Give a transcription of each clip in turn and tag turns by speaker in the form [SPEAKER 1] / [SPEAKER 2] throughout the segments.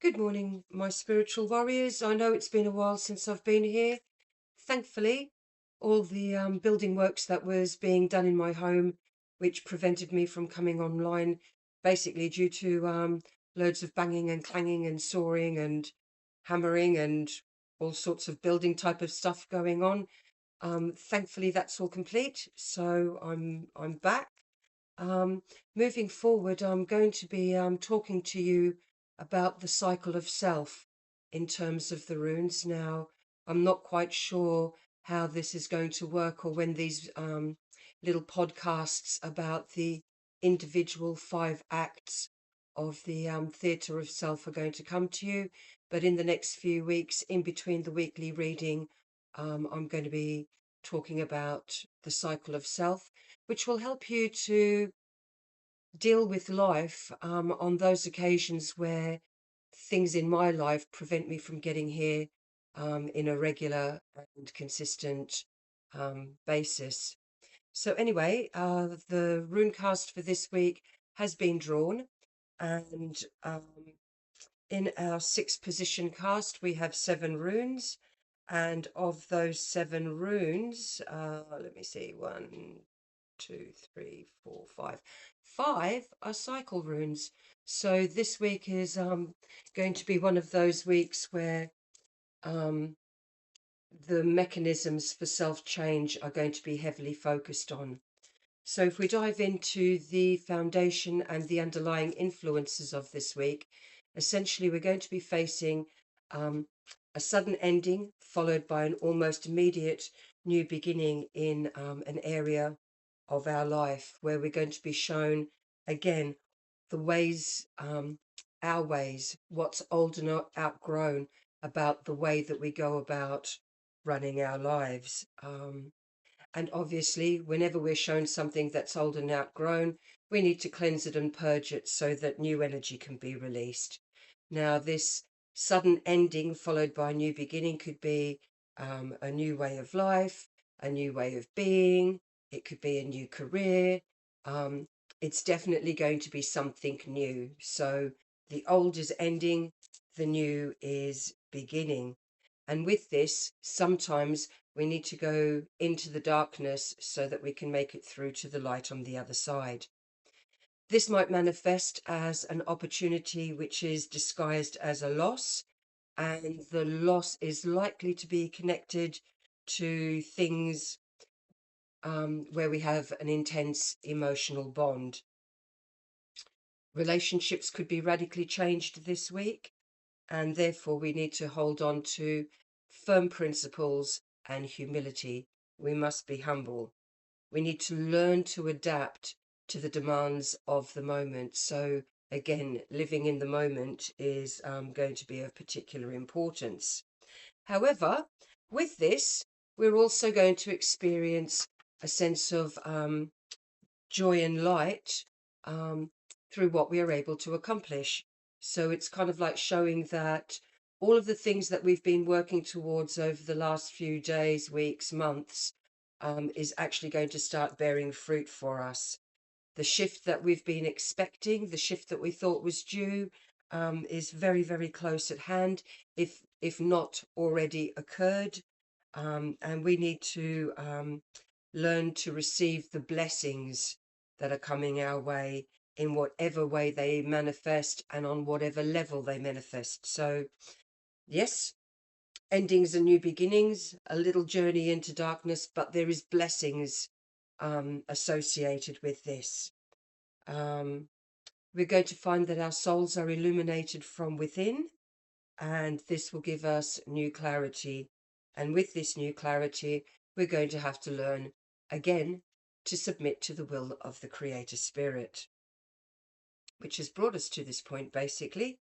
[SPEAKER 1] Good morning, my spiritual warriors. I know it's been a while since I've been here. Thankfully, all the building works that was being done in my home, which prevented me from coming online, basically due to loads of banging and clanging and sawing and hammering and all sorts of building type of stuff going on. Thankfully, that's all complete. So I'm back. Um, Moving forward, I'm going to be talking to you about the cycle of self in terms of the runes. Now, I'm not quite sure how this is going to work or when these little podcasts about the individual 5 acts of the theatre of self are going to come to you. But in the next few weeks, in between the weekly reading, I'm going to be talking about the cycle of self, which will help you to deal with life on those occasions where things in my life prevent me from getting here in a regular and consistent basis. So anyway, the rune cast for this week has been drawn, and in our 6 position cast we have 7 runes, and of those 7 runes, let me see, 1, 2, 3, 4, 5. 5 are cycle runes. So this week is going to be one of those weeks where um, the mechanisms for self-change are going to be heavily focused on. So if we dive into the foundation and the underlying influences of this week, essentially we're going to be facing um, a sudden ending followed by an almost immediate new beginning in an area of our life where we're going to be shown again the ways, our ways, what's old and outgrown about the way that we go about running our lives. And obviously, whenever we're shown something that's old and outgrown, we need to cleanse it and purge it so that new energy can be released. Now, this sudden ending followed by a new beginning could be a new way of life, a new way of being, it could be a new career. Um, it's definitely going to be something new. So the old is ending, the new is beginning. And with this, sometimes we need to go into the darkness so that we can make it through to the light on the other side. This might manifest as an opportunity which is disguised as a loss, and the loss is likely to be connected to things where we have an intense emotional bond. Relationships could be radically changed this week, and therefore we need to hold on to firm principles and humility. We must be humble. We need to learn to adapt to the demands of the moment. So again, living in the moment is going to be of particular importance. However, with this, we're also going to experience a sense of joy and light um, through what we are able to accomplish. So it's kind of like showing that all of the things that we've been working towards over the last few days, weeks, months is actually going to start bearing fruit for us. The shift that we've been expecting, the shift that we thought was due, is very, very close at hand, if not already occurred. And we need to learn to receive the blessings that are coming our way in whatever way they manifest and on whatever level they manifest. So, yes, endings and new beginnings, a little journey into darkness, but there is blessings associated with this. Um, we're going to find that our souls are illuminated from within, and this will give us new clarity. And with this new clarity, we're going to have to learn again to submit to the will of the Creator Spirit, which has brought us to this point basically.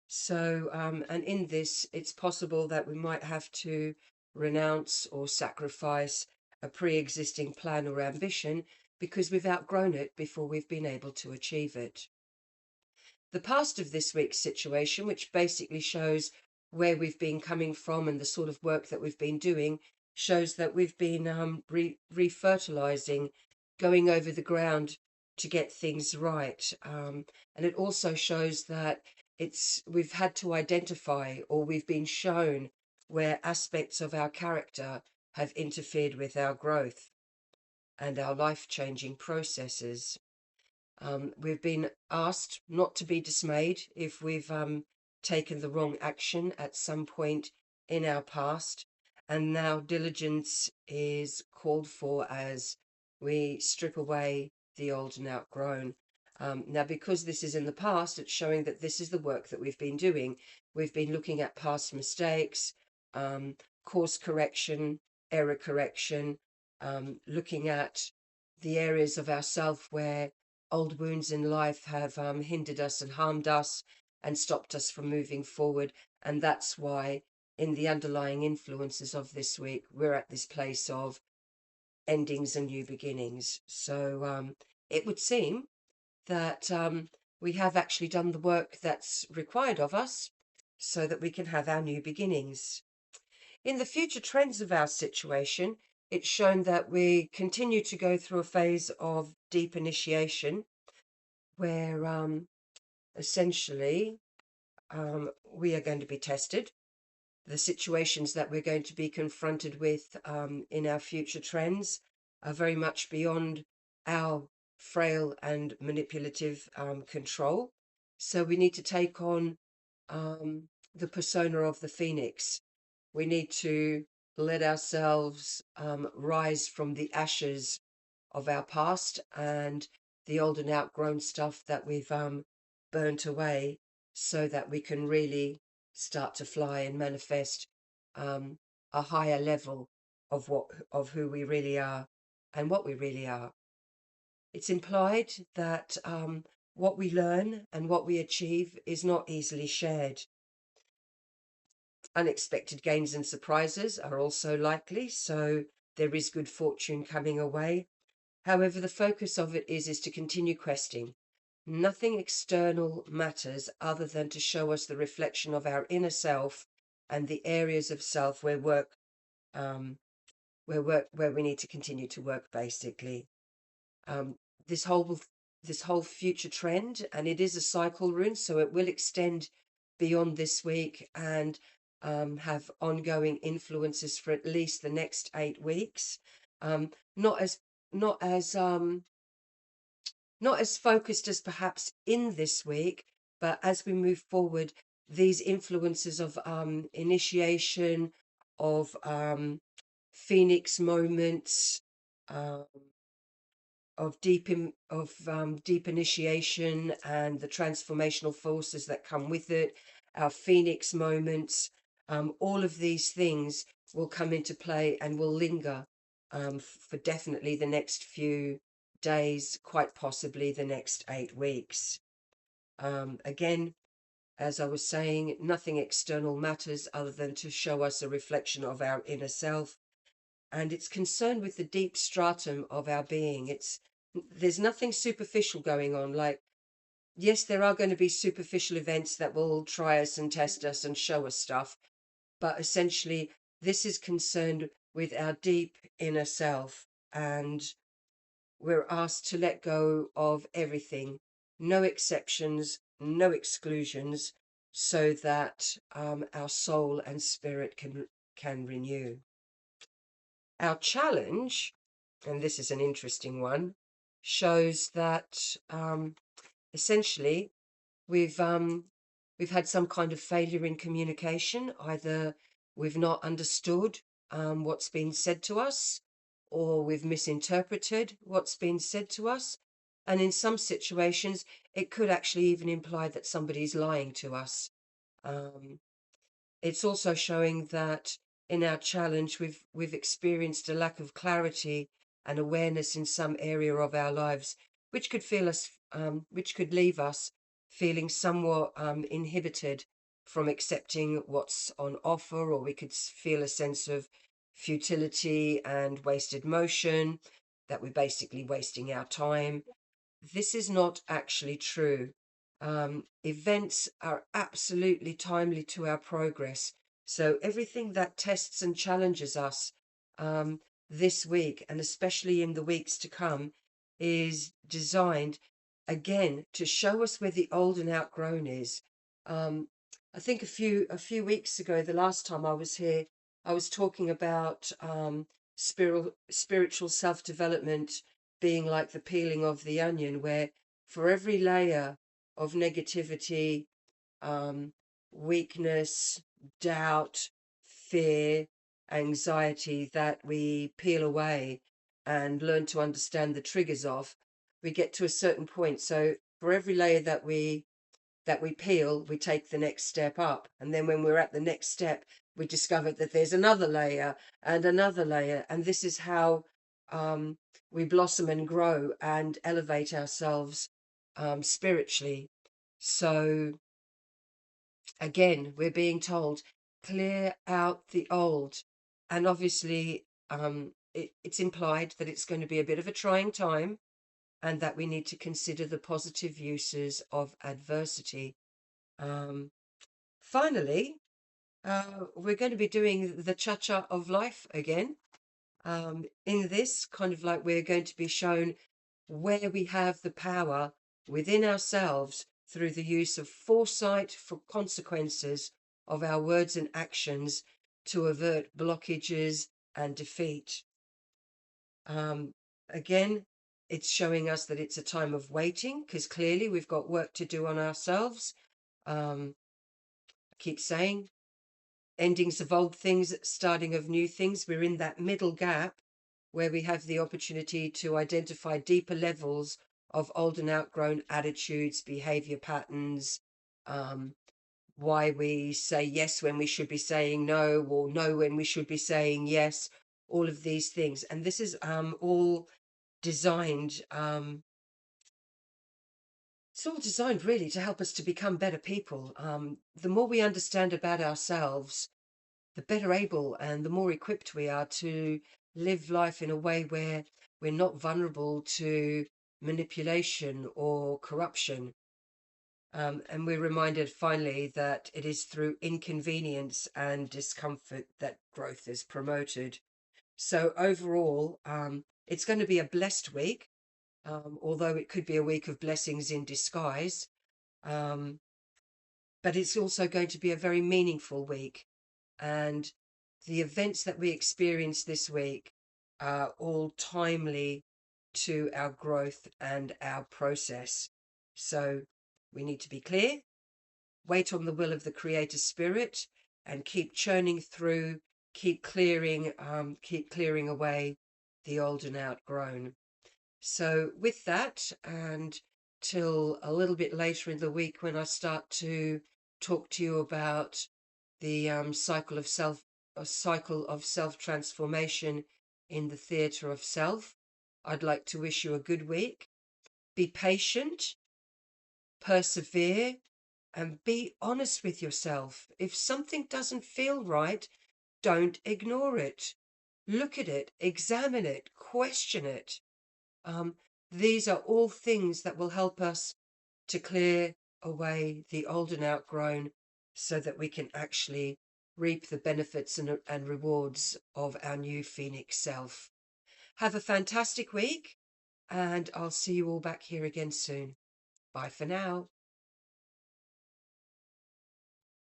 [SPEAKER 1] So, and in this, it's possible that we might have to renounce or sacrifice a pre existing plan or ambition because we've outgrown it before we've been able to achieve it. The past of this week's situation, which basically shows where we've been coming from and the sort of work that we've been doing, shows that we've been refertilizing, going over the ground to get things right. And it also shows that we've had to identify, or we've been shown where aspects of our character have interfered with our growth and our life-changing processes. We've been asked not to be dismayed if we've taken the wrong action at some point in our past, and now diligence is called for as we strip away the old and outgrown. Now, because this is in the past, it's showing that this is the work that we've been doing. We've been looking at past mistakes, course correction, error correction, looking at the areas of ourself where old wounds in life have hindered us and harmed us and stopped us from moving forward. And that's why, in the underlying influences of this week, we're at this place of endings and new beginnings. So it would seem that we have actually done the work that's required of us so that we can have our new beginnings. In the future trends of our situation, it's shown that we continue to go through a phase of deep initiation where essentially we are going to be tested. The situations that we're going to be confronted with in our future trends are very much beyond our frail and manipulative control. So we need to take on the persona of the phoenix. We need to let ourselves rise from the ashes of our past and the old and outgrown stuff that we've burnt away, so that we can really start to fly and manifest a higher level of who we really are and what we really are. It's implied that what we learn and what we achieve is not easily shared. Unexpected gains and surprises are also likely, so there is good fortune coming away. However, the focus of it is to continue questing. Nothing external matters other than to show us the reflection of our inner self and the areas of self um, where we need to continue to work. Basically, um, this whole future trend, and it is a cycle rune, so it will extend beyond this week and have ongoing influences for at least the next 8 weeks. Not as not as not as focused as perhaps in this week, but as we move forward, these influences of initiation, of phoenix moments, um, of deep initiation and the transformational forces that come with it, our phoenix moments, all of these things will come into play and will linger for definitely the next few days, quite possibly the next 8 weeks. Again, as I was saying, nothing external matters other than to show us a reflection of our inner self, and it's concerned with the deep stratum of our being. There's nothing superficial going on. Like, yes, there are going to be superficial events that will try us and test us and show us stuff, but essentially this is concerned with our deep inner self, and we're asked to let go of everything, no exceptions, no exclusions, so that our soul and spirit can renew. Our challenge, and this is an interesting one, shows that essentially we've had some kind of failure in communication. Either we've not understood what's been said to us, or we've misinterpreted what's been said to us. And in some situations, it could actually even imply that somebody's lying to us. Um, it's also showing that in our challenge, we've experienced a lack of clarity and awareness in some area of our lives, which which could leave us feeling somewhat inhibited from accepting what's on offer, or we could feel a sense of futility and wasted motion, that we're basically wasting our time. This is not actually true. Events are absolutely timely to our progress. So everything that tests and challenges us this week, and especially in the weeks to come, is designed again to show us where the old and outgrown is, Um, I think a few weeks ago, the last time I was here, I was talking about spiritual self-development being like the peeling of the onion, where for every layer of negativity, um, weakness, doubt, fear, anxiety that we peel away and learn to understand the triggers of, we get to a certain point. So for every layer that we peel, we take the next step up. And then when we're at the next step, we discover that there's another layer and another layer. And this is how um, we blossom and grow and elevate ourselves spiritually. So again, we're being told, clear out the old. And obviously, it's implied that it's going to be a bit of a trying time and that we need to consider the positive uses of adversity. Um, Finally, we're going to be doing the cha-cha of life again. In this, kind of like we're going to be shown where we have the power within ourselves through the use of foresight for consequences of our words and actions to avert blockages and defeat. Um, Again, it's showing us that it's a time of waiting because clearly we've got work to do on ourselves. I keep saying endings of old things, starting of new things. We're in that middle gap where we have the opportunity to identify deeper levels of old and outgrown attitudes, behavior patterns, um, why we say yes when we should be saying no, or no when we should be saying yes, all of these things. And this is all designed, it's all designed really to help us to become better people. The more we understand about ourselves, the better able and the more equipped we are to live life in a way where we're not vulnerable to manipulation or corruption. And we're reminded finally that it is through inconvenience and discomfort that growth is promoted. So, overall, it's going to be a blessed week, although it could be a week of blessings in disguise. Um, but it's also going to be a very meaningful week. And the events that we experience this week are all timely to our growth and our process. So we need to be clear, wait on the will of the Creator Spirit, and keep churning through, keep clearing away the old and outgrown. So with that, and till a little bit later in the week when I start to talk to you about the cycle of self transformation in the theatre of self, I'd like to wish you a good week. Be patient, persevere, and be honest with yourself. If something doesn't feel right, don't ignore it. Look at it, examine it, question it. Um, these are all things that will help us to clear away the old and outgrown so that we can actually reap the benefits and rewards of our new Phoenix self. Have a fantastic week, and I'll see you all back here again soon. Bye for now.